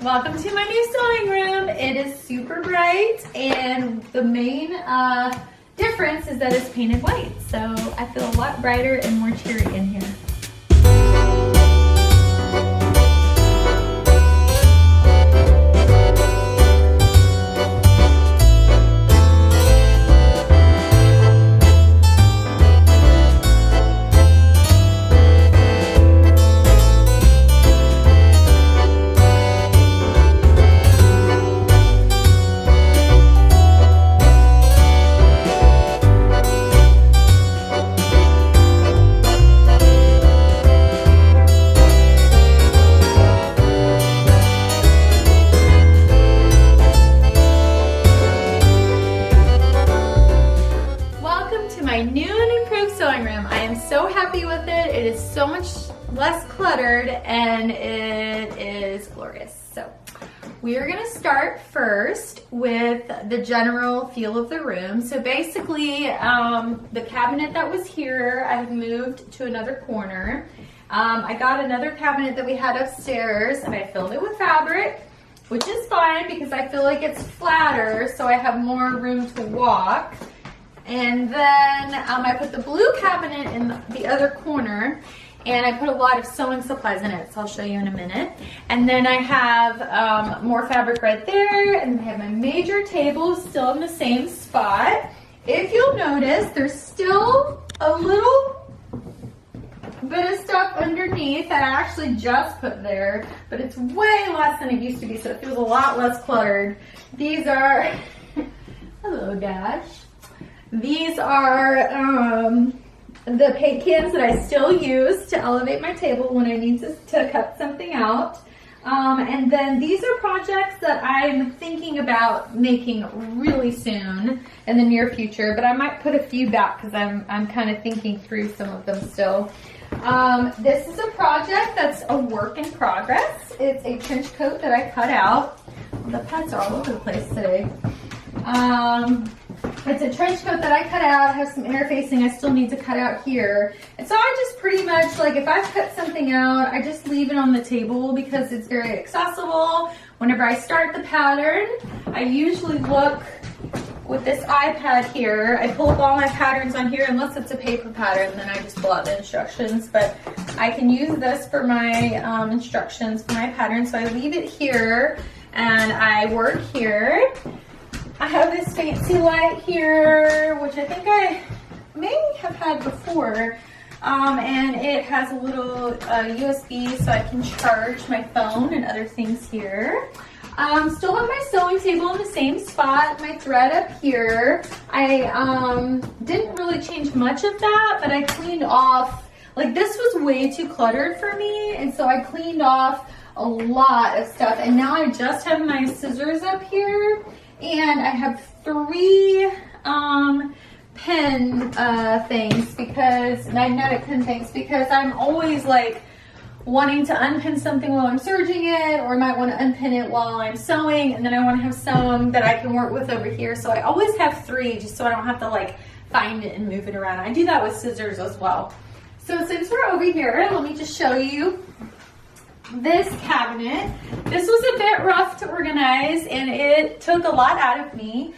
Welcome to my new sewing room. It is super bright, and the main difference is that it's painted white. So I feel a lot brighter and more cheery in here. My new and improved sewing room. I am so happy with it. It is so much less cluttered and it is glorious. So we are going to start first with the general feel of the room. So basically the cabinet that was here, I've moved to another corner. I got another cabinet that we had upstairs and I filled it with fabric, which is fine because I feel like it's flatter so I have more room to walk. And then I put the blue cabinet in the other corner and I put a lot of sewing supplies in it, so I'll show you in a minute. And then I have more fabric right there, and I have my major table still in the same spot. If you'll notice, there's still a little bit of stuff underneath that I actually just put there, but it's way less than it used to be, so it feels a lot less cluttered. These are, hello Dash. These are the paint cans that I still use to elevate my table when I need to cut something out. And then these are projects that I'm thinking about making really soon in the near future, but I might put a few back because I'm kind of thinking through some of them still. This is a project that's a work in progress. It's a trench coat that I cut out. The pets are all over the place today. It's a trench coat that I cut out. I have some interfacing I still need to cut out here. And so I just pretty much, like, if I've cut something out, I just leave it on the table because it's very accessible. Whenever I start the pattern, I usually look with this iPad here. I pull up all my patterns on here, unless it's a paper pattern, then I just pull out the instructions. But I can use this for my instructions for my pattern. So I leave it here and I work here. I have this fancy light here, which I think I may have had before, and it has a little USB so I can charge my phone and other things here. Still have my sewing table in the same spot, my thread up here. I didn't really change much of that, but I cleaned off, like this was way too cluttered for me, and so I cleaned off a lot of stuff, and now I just have my scissors up here. And I have 3 pen things because, magnetic pen things, because I'm always like wanting to unpin something while I'm serging it, or I might want to unpin it while I'm sewing, and then I want to have some that I can work with over here. So I always have 3 just so I don't have to like find it and move it around. I do that with scissors as well. So since we're over here, let me just show you this cabinet. This was a bit rough to organize and it took a lot out of me.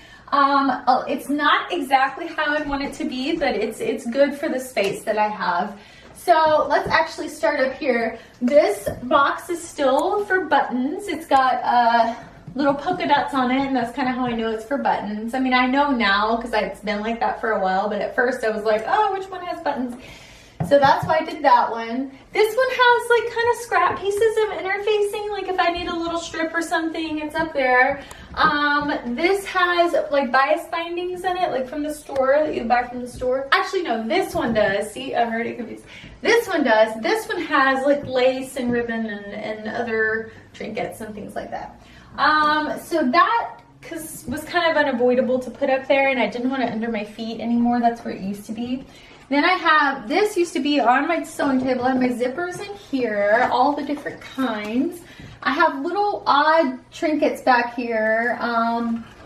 It's not exactly how I want it to be, but it's good for the space that I have. So let's actually start up here. This box is still for buttons. It's got little polka dots on it, and that's kind of how I know it's for buttons. I mean, I know now because it's been like that for a while, but at first I was like, oh, which one has buttons? So that's why I did that one. This one has like kind of scrap pieces of interfacing, like if I need a little strip or something, it's up there. This has like bias bindings in it, like from the store, that you buy from the store. Actually, no, this one does. See, I'm already confused. This one does. This one has like lace and ribbon and other trinkets and things like that. So that was kind of unavoidable to put up there, and I didn't want it under my feet anymore. That's where it used to be. Then I have, this used to be on my sewing table. I have my zippers in here, all the different kinds. I have little odd trinkets back here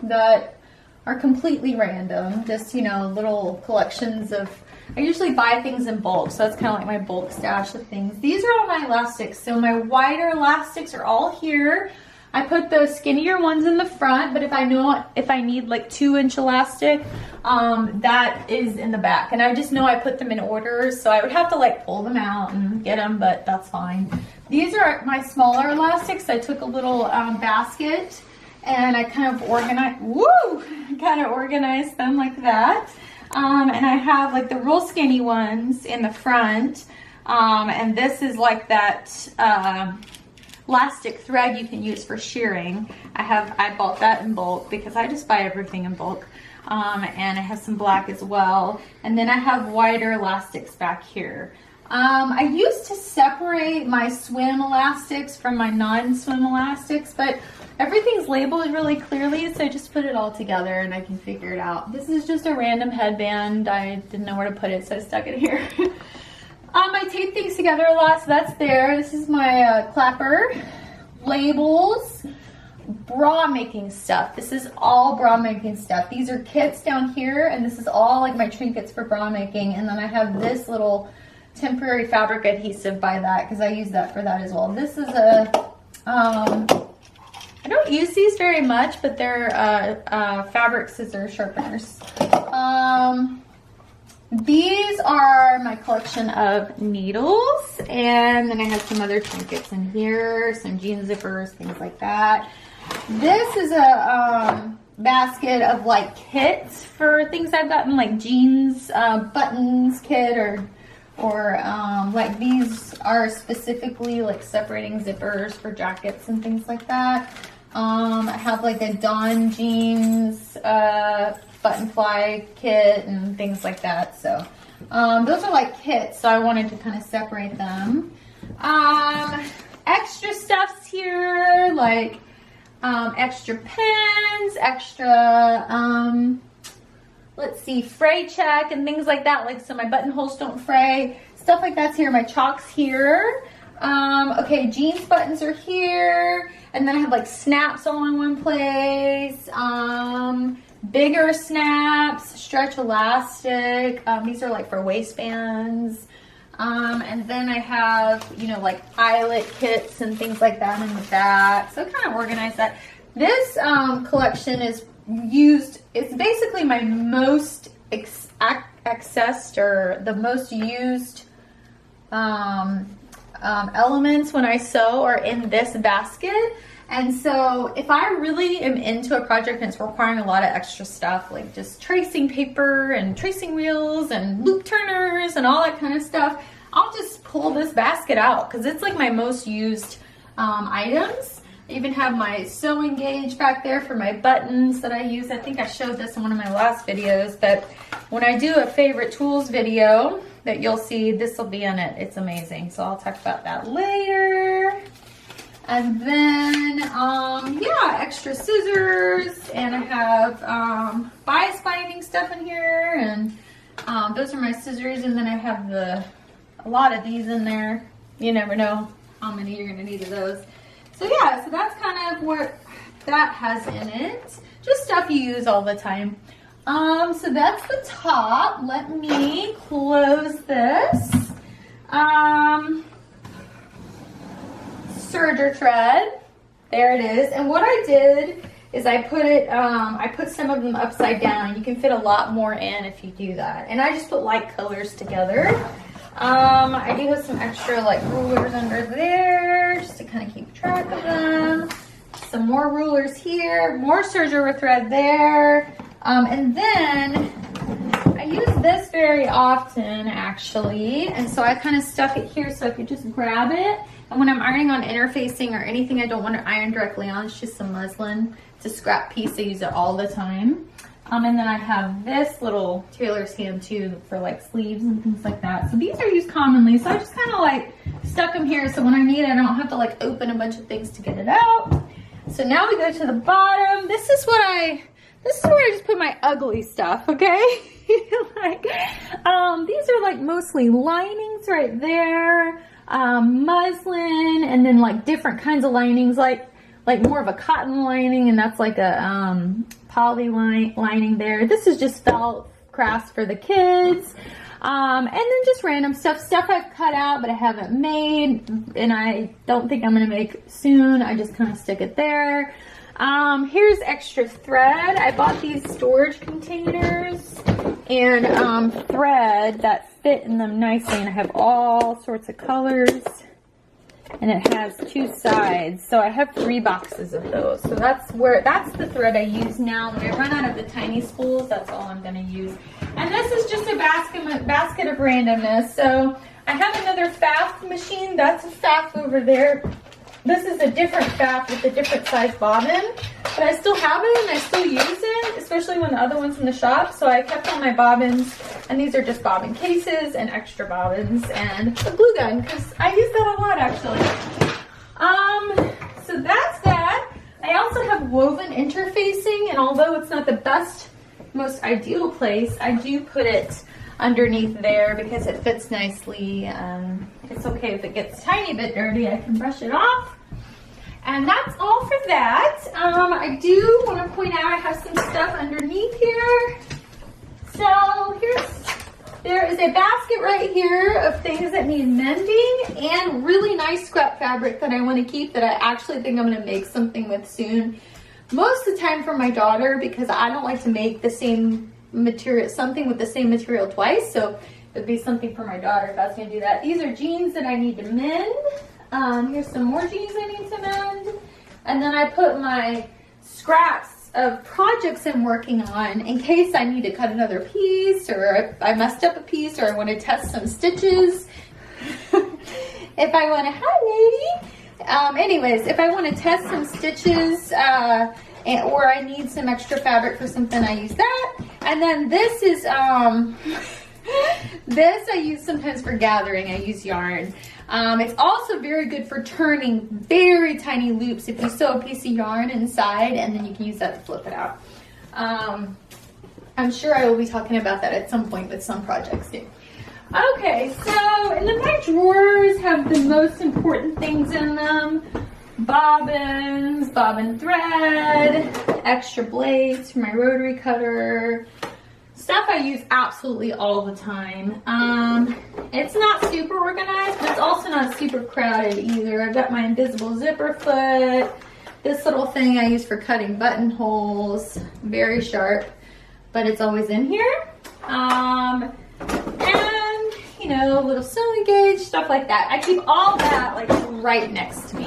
that are completely random. Just, you know, little collections of, I usually buy things in bulk, so that's kind of like my bulk stash of things. These are all my elastics. So my wider elastics are all here. I put the skinnier ones in the front, but if I need like 2-inch elastic, that is in the back. And I just know I put them in orders, so I would have to like pull them out and get them, but that's fine. These are my smaller elastics. I took a little basket and I kind of organized them like that. And I have like the real skinny ones in the front. And this is like that elastic thread you can use for shearing. I bought that in bulk because I just buy everything in bulk. And I have some black as well. And then I have wider elastics back here. I used to separate my swim elastics from my non-swim elastics, but everything's labeled really clearly, so I just put it all together and I can figure it out. This is just a random headband. I didn't know where to put it, so I stuck it here. I tape things together a lot, so that's there. This is my clapper, labels, bra making stuff. This is all bra making stuff. These are kits down here, and this is all like my trinkets for bra making. And then I have this little temporary fabric adhesive by that because I use that for that as well. This is a, I don't use these very much, but they're fabric scissor sharpeners. These are my collection of needles, and then I have some other trinkets in here, some jean zippers, things like that. This is a basket of like kits for things I've gotten, like jeans, buttons kit, or like these are specifically like separating zippers for jackets and things like that. I have like a Dawn jeans button fly kit and things like that. So those are like kits, so I wanted to kind of separate them. Extra stuff's here, like extra pens, extra let's see, fray check and things like that, like so my buttonholes don't fray. Stuff like that's here. My chalk's here. Okay, jeans buttons are here. And then I have like snaps all in one place. Bigger snaps, stretch elastic. These are like for waistbands. And then I have, you know, like eyelet kits and things like that in the back. So kind of organize that. This collection is used, it's basically my most accessed or the most used elements when I sew are in this basket. And so if I really am into a project and it's requiring a lot of extra stuff, like just tracing paper and tracing wheels and loop turners and all that kind of stuff, I'll just pull this basket out because it's like my most used items. I even have my sewing gauge back there for my buttons that I use. I think I showed this in one of my last videos, but when I do a favorite tools video that you'll see, this will be in it. It's amazing. So I'll talk about that later. And then, yeah, extra scissors, and I have bias binding stuff in here, and those are my scissors, and then I have a lot of these in there. You never know how many you're gonna need of those. So yeah, so that's kind of what that has in it. Just stuff you use all the time. So that's the top. Let me close this. Serger thread. There it is. And what I did is I put it, I put some of them upside down. You can fit a lot more in if you do that. And I just put light colors together. I do have some extra like rulers under there just to kind of keep track of them. Some more rulers here, more serger thread there. And then I use this very often actually. And so I kind of stuck it here so I could just grab it. And when I'm ironing on interfacing or anything I don't want to iron directly on, it's just some muslin. It's a scrap piece. I use it all the time. And then I have this little tailor's hand too for like sleeves and things like that. So these are used commonly. So I just kind of like stuck them here so when I need it, I don't have to like open a bunch of things to get it out. So now we go to the bottom. This is where I just put my ugly stuff, okay? Like, these are like mostly linings right there, muslin, and then like different kinds of linings, like more of a cotton lining, and that's like a poly lining there. This is just felt crafts for the kids. And then just random stuff I've cut out but I haven't made and I don't think I'm gonna make soon. I just kind of stick it there. Here's extra thread. I bought these storage containers and thread that fit in them nicely, and I have all sorts of colors, and it has 2 sides, so I have 3 boxes of those. So that's the thread I use now. When I run out of the tiny spools, that's all I'm going to use. And this is just a basket of randomness. So I have another FAF machine. That's a FAF over there. This is a different FAF with a different size bobbin, but I still have it and I still use it, especially when the other one's in the shop. So I kept all my bobbins, and these are just bobbin cases and extra bobbins and a glue gun because I use that a lot actually. So that's that. I also have woven interfacing, and although it's not the best, most ideal place, I do put it underneath there because it fits nicely. It's okay if it gets a tiny bit dirty, I can brush it off. And that's all for that. I do want to point out I have some stuff underneath here. So there is a basket right here of things that need mending and really nice scrap fabric that I want to keep that I actually think I'm going to make something with soon. Most of the time for my daughter, because I don't like to make the same material, something with the same material twice. So it would be something for my daughter if I was going to do that. These are jeans that I need to mend. Here's some more jeans I need to mend. And then I put my scraps of projects I'm working on in case I need to cut another piece, or if I messed up a piece, or I want to test some stitches. If I want to, hi lady. Anyways, if I want to test some stitches, or I need some extra fabric for something, I use that. And then this is, this I use sometimes for gathering. I use yarn. It's also very good for turning very tiny loops if you sew a piece of yarn inside, and then you can use that to flip it out. I'm sure I will be talking about that at some point with some projects too. Okay, so and then my drawers have the most important things in them. Bobbins, bobbin thread, extra blades for my rotary cutter, stuff I use absolutely all the time. It's not super organized, but it's also not super crowded either. I've got my invisible zipper foot, this little thing I use for cutting buttonholes, very sharp, but it's always in here. And you know, little sewing gauge, stuff like that. I keep all that like right next to me.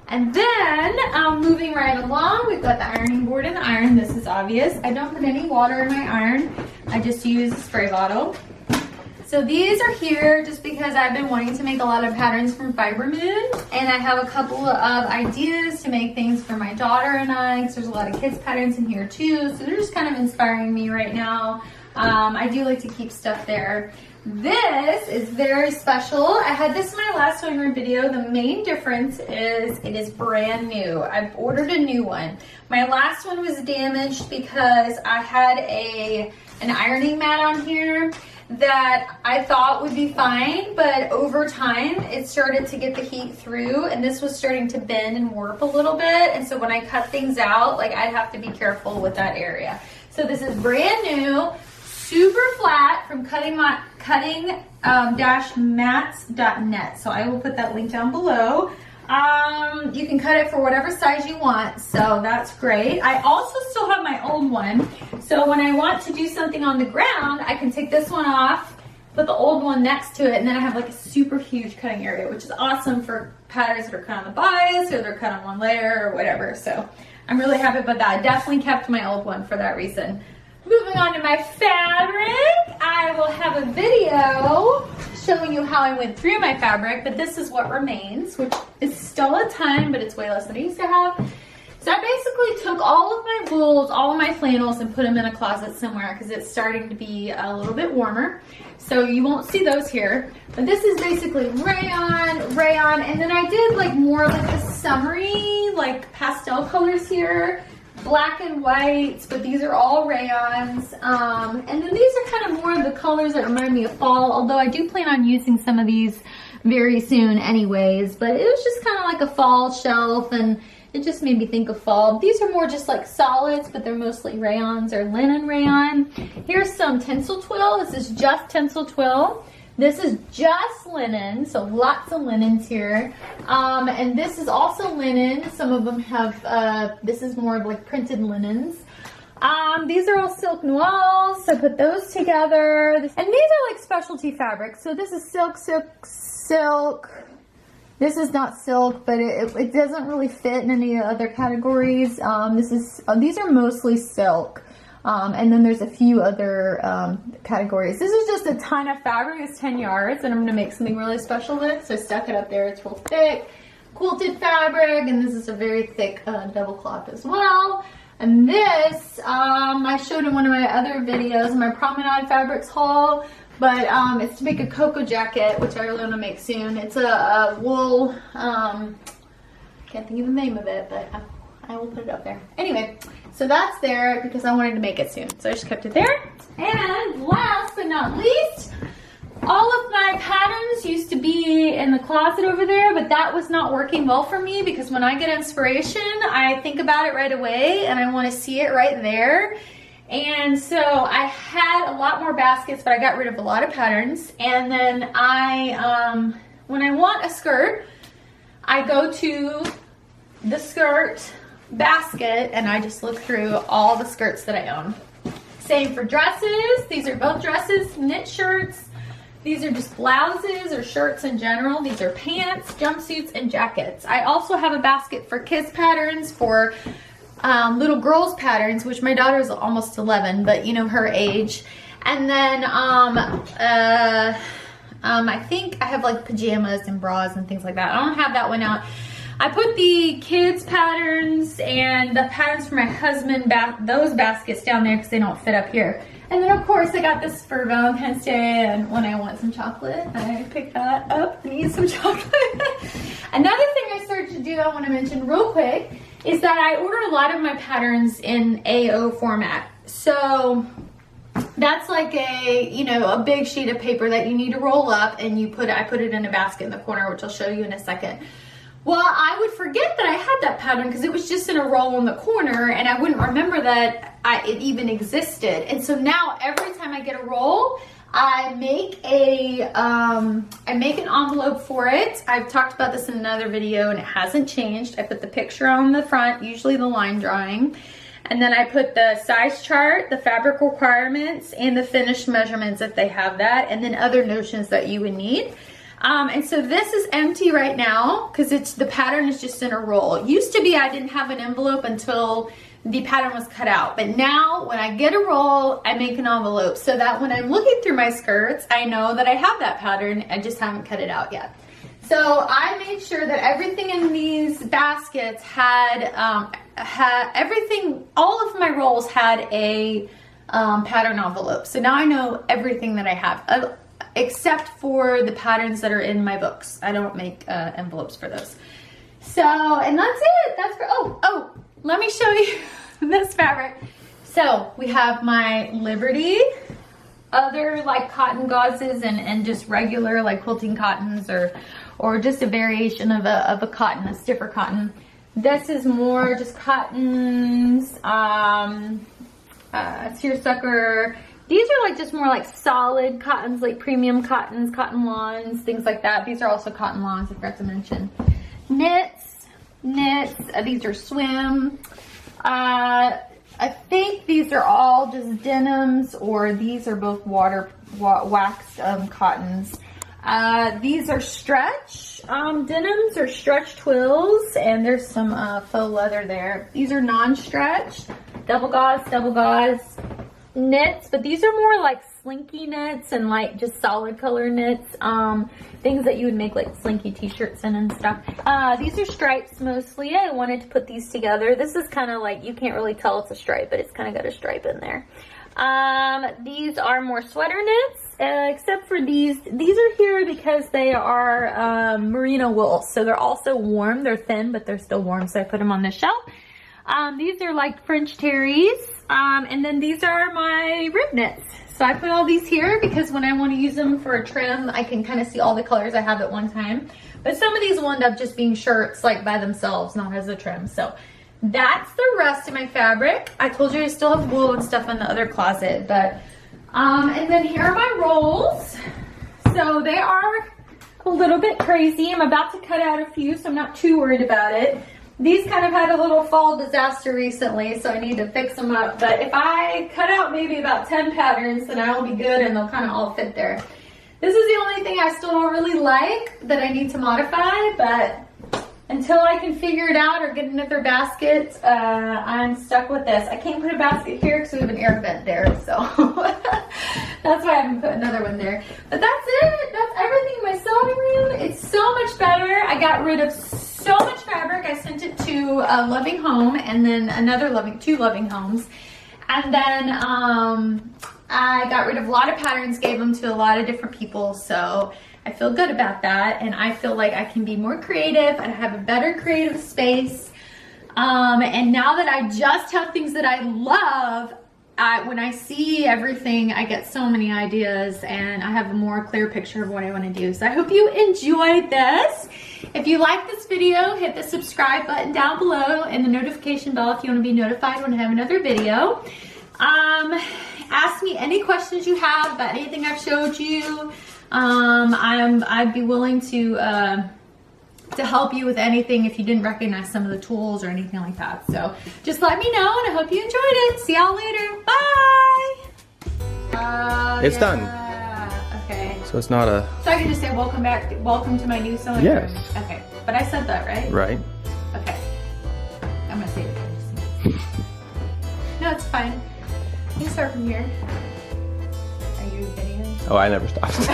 And then, moving right along, we've got the ironing board and the iron. This is obvious. I don't put any water in my iron. I just use a spray bottle. So these are here just because I've been wanting to make a lot of patterns from Fiber Moon. And I have a couple of ideas to make things for my daughter and I, because there's a lot of kids patterns in here too. So they're just kind of inspiring me right now. I do like to keep stuff there. This is very special. I had this in my last sewing room video. The main difference is it is brand new. I've ordered a new one. My last one was damaged because I had an ironing mat on here that I thought would be fine, but over time it started to get the heat through, and this was starting to bend and warp a little bit, and so when I cut things out, like, I'd have to be careful with that area. So this is brand new, super flat, from cutting-mats.net. So I will put that link down below. You can cut it for whatever size you want, so that's great. I also still have my old one, so when I want to do something on the ground, I can take this one off, put the old one next to it, and then I have like a super huge cutting area, which is awesome for patterns that are cut on the bias, or they're cut on one layer, or whatever. So I'm really happy about that. I definitely kept my old one for that reason. Moving on to my fabric, I will have a video showing you how I went through my fabric, but this is what remains, which is still a ton, but it's way less than I used to have. So I basically took all of my wools, all of my flannels, and put them in a closet somewhere because it's starting to be a little bit warmer. So you won't see those here. But this is basically rayon, and then I did like more like the summery, like pastel colors here. Black and white, but these are all rayons. And then these are kind of more of the colors that remind me of fall, although I do plan on using some of these very soon anyways. But it was just kind of like a fall shelf, and It just made me think of fall. These are more just like solids, but they're mostly rayons or linen rayon. Here's some tinsel twill. This is just tinsel twill. This is just linen, so lots of linens here. And this is also linen. Some of them have, this is more of like printed linens. These are all silk noirs, so put those together. And these are like specialty fabrics. So this is silk, silk, silk. This is not silk, but it doesn't really fit in any other categories. These are mostly silk. And then there's a few other categories. This is just a ton of fabric. It's 10 yards, and I'm gonna make something really special with it. So I stuck it up there. It's real thick, quilted fabric, and this is a very thick double cloth as well. And this, I showed in one of my other videos, my Promenade Fabrics haul, but it's to make a cocoa jacket, which I really want to make soon. It's a wool, can't think of the name of it, but I will put it up there. Anyway, so that's there because I wanted to make it soon. So I just kept it there. And last but not least, all of my patterns used to be in the closet over there, but that was not working well for me because when I get inspiration, I think about it right away and I want to see it right there. And so I had a lot more baskets, but I got rid of a lot of patterns. And then when I want a skirt, I go to the skirt basket and I just look through all the skirts that I own. Same for dresses. These are both dresses, knit shirts. These are just blouses or shirts in general. These are pants, jumpsuits, and jackets. I also have a basket for kids patterns, for little girls patterns, which my daughter is almost 11, but you know, her age. And then I think I have like pajamas and bras and things like that. I don't have that one out. I put the kids patterns and the patterns for my husband, those baskets down there because they don't fit up here. And then of course I got this for Valentine's Day, and when I want some chocolate, I pick that up and eat some chocolate. Another thing I started to do I want to mention real quick is that I ordered a lot of my patterns in AO format. So that's like a big sheet of paper that you need to roll up, and I put it in a basket in the corner, which I'll show you in a second. Well, I would forget that I had that pattern because it was just in a roll in the corner, and I wouldn't remember that it even existed. And so now every time I get a roll, I make an envelope for it. I've talked about this in another video and it hasn't changed. I put the picture on the front, usually the line drawing. And then I put the size chart, the fabric requirements, and the finished measurements if they have that, and then other notions that you would need. And so this is empty right now because the pattern is just in a roll. It used to be I didn't have an envelope until the pattern was cut out. But now when I get a roll, I make an envelope so that when I'm looking through my skirts, I know that I have that pattern. I just haven't cut it out yet. So I made sure that everything in these baskets had everything, all of my rolls had a pattern envelope. So now I know everything that I have. Except for the patterns that are in my books. I don't make envelopes for those. So, and that's it. That's for, oh, let me show you this fabric. So we have my Liberty, other like cotton gauzes and just regular like quilting cottons or just a variation of a cotton, a stiffer cotton. This is more just cottons, seersucker. These are like just more like solid cottons, like premium cottons, cotton lawns, things like that. These are also cotton lawns, I forgot to mention. Knits, these are swim. I think these are all just denims, or these are both waxed cottons. These are stretch denims or stretch twills, and there's some faux leather there. These are non-stretch, double gauze. Knits, but these are more like slinky knits and like just solid color knits, things that you would make like slinky t-shirts in and stuff. These are stripes mostly. I wanted to put these together. This is kind of like, you can't really tell it's a stripe, but it's kind of got a stripe in there. These are more sweater knits, except for these are here because they are merino wool, so they're also warm. They're thin, but they're still warm, so I put them on the shelf. These are like French terries, and then these are my rib knits. So I put all these here because when I want to use them for a trim, I can kind of see all the colors I have at one time. But some of these will end up just being shirts like by themselves, not as a trim. So that's the rest of my fabric. I told you I still have wool and stuff in the other closet, but and then here are my rolls. So they are a little bit crazy. I'm about to cut out a few, so I'm not too worried about it. These kind of had a little fall disaster recently, so I need to fix them up. But if I cut out maybe about 10 patterns, then I will be good and they'll kind of all fit there. This is the only thing I still don't really like that I need to modify, but until I can figure it out or get another basket, I'm stuck with this. I can't put a basket here because we have an air vent there, so that's why I haven't put another one there. But that's it. That's everything in my sewing room. It's so much better. I got rid of so much fabric. I sent it to a Loving Home and then two Loving Homes. And then I got rid of a lot of patterns, gave them to a lot of different people. So I feel good about that, and I feel like I can be more creative and have a better creative space. And now that I just have things that I love, when I see everything, I get so many ideas and I have a more clear picture of what I want to do. So I hope you enjoyed this. If you like this video, hit the subscribe button down below and the notification bell if you want to be notified when I have another video. Ask me any questions you have about anything I've showed you. I'd be willing to help you with anything if you didn't recognize some of the tools or anything like that. So just let me know, and I hope you enjoyed it. See y'all later. Bye. It's done. Okay. So it's not a... So I can just say welcome back, welcome to my new sewing room. Yes. Okay. But I said that, right? Right. Okay. I'm gonna say it again. No, it's fine. You can start from here. Are you videoing? Oh, I never stopped.